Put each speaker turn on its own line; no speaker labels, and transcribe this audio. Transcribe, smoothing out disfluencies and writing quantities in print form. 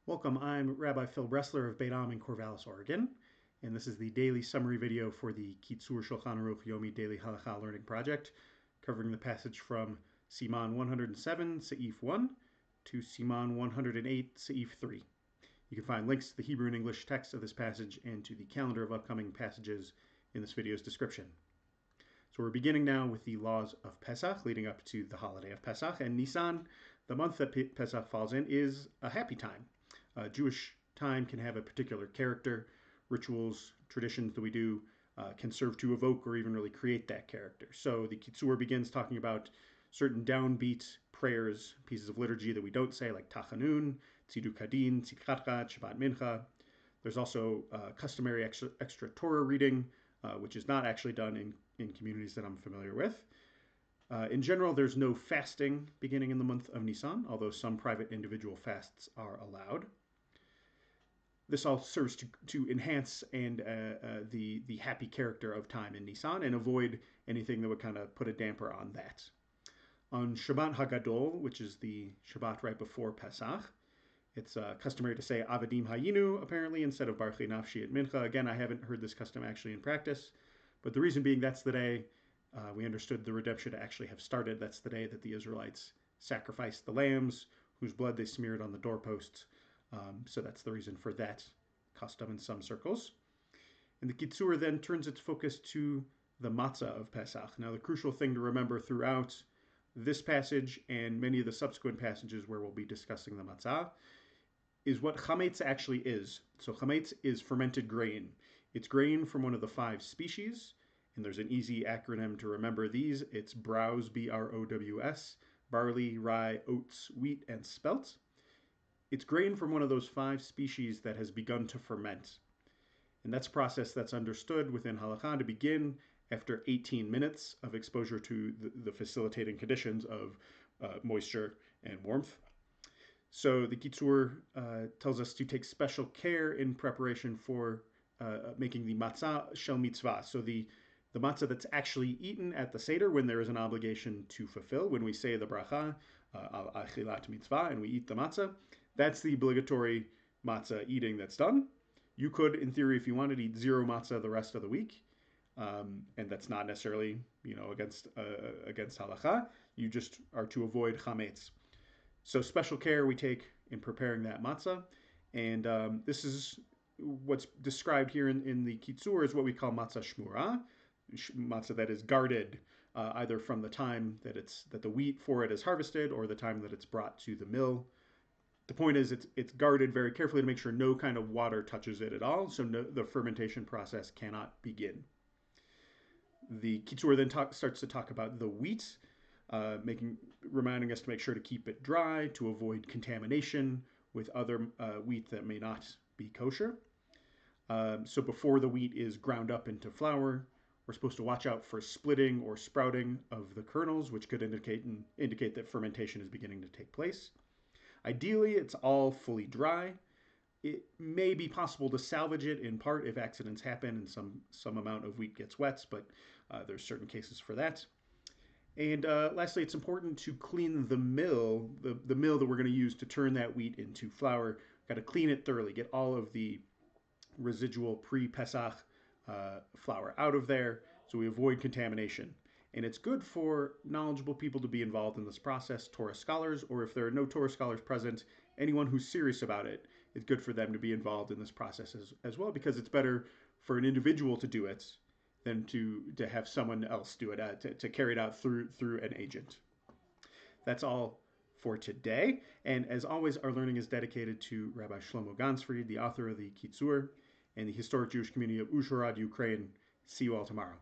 Welcome, I'm Rabbi Phil Bressler of Beit Am in Corvallis, Oregon, and this is the daily summary video for the Kitzur Shulchan Aruch Yomi Daily Halacha Learning Project, covering the passage from Siman 107, Seif 1, to Siman 108, Seif 3. You can find links to the Hebrew and English text of this passage and to the calendar of upcoming passages in this video's description. So we're beginning now with the laws of Pesach, leading up to the holiday of Pesach, and Nisan, the month that Pesach falls in, is a happy time. Jewish time can have a particular character. Rituals, traditions that we do can serve to evoke or even really create that character. So the Kitzur begins talking about certain downbeat prayers, pieces of liturgy that we don't say, like Tachanun, Tziduk Hadin, Tzidkat Shabbat Mincha. There's also customary extra Torah reading, which is not actually done in communities that I'm familiar with. In general, there's no fasting beginning in the month of Nisan, although some private individual fasts are allowed. This all serves to enhance the happy character of time in Nisan and avoid anything that would kind of put a damper on that. On Shabbat Hagadol, which is the Shabbat right before Pesach, it's customary to say Avadim Hayinu, apparently, instead of Baruch Nafshi at Mincha. Again, I haven't heard this custom actually in practice, but the reason being that's the day we understood the redemption to actually have started. That's the day that the Israelites sacrificed the lambs, whose blood they smeared on the doorposts. So that's the reason for that custom in some circles. And the Kitzur then turns its focus to the matzah of Pesach. Now, the crucial thing to remember throughout this passage and many of the subsequent passages where we'll be discussing the matzah is what chametz actually is. So chametz is fermented grain. It's grain from one of the 5 species, and there's an easy acronym to remember these. It's browse, B-R-O-W-S, barley, rye, oats, wheat, and spelt. It's grain from one of those 5 species that has begun to ferment. And that's a process that's understood within halakha to begin after 18 minutes of exposure to the facilitating conditions of moisture and warmth. So the Kitzur tells us to take special care in preparation for making the matzah shel mitzvah. So the matzah that's actually eaten at the Seder when there is an obligation to fulfill, when we say the bracha, al achilat mitzvah, and we eat the matzah, that's the obligatory matzah eating that's done. You could, in theory, if you wanted, eat 0 matzah the rest of the week, and that's not necessarily, against halakha. You just are to avoid chametz. So special care we take in preparing that matzah, and this is what's described here in the Kitzur is what we call matzah shmura, matzah that is guarded either from the time that the wheat for it is harvested or the time that it's brought to the mill. The point is it's guarded very carefully to make sure no kind of water touches it at all, so the fermentation process cannot begin. The Kitzur then starts to talk about the wheat, reminding us to make sure to keep it dry, to avoid contamination with other wheat that may not be kosher. So before the wheat is ground up into flour, we're supposed to watch out for splitting or sprouting of the kernels, which could indicate that fermentation is beginning to take place. Ideally, it's all fully dry. It may be possible to salvage it in part if accidents happen and some amount of wheat gets wet, but there's certain cases for that. And lastly, it's important to clean the mill, the mill that we're going to use to turn that wheat into flour. Got to clean it thoroughly, get all of the residual pre-Pesach flour out of there so we avoid contamination. And it's good for knowledgeable people to be involved in this process, Torah scholars, or if there are no Torah scholars present, anyone who's serious about it, it's good for them to be involved in this process as well, because it's better for an individual to do it than to have someone else do it, to carry it out through an agent. That's all for today. And as always, our learning is dedicated to Rabbi Shlomo Gansfried, the author of the Kitzur, and the historic Jewish community of Uzhhorod, Ukraine. See you all tomorrow.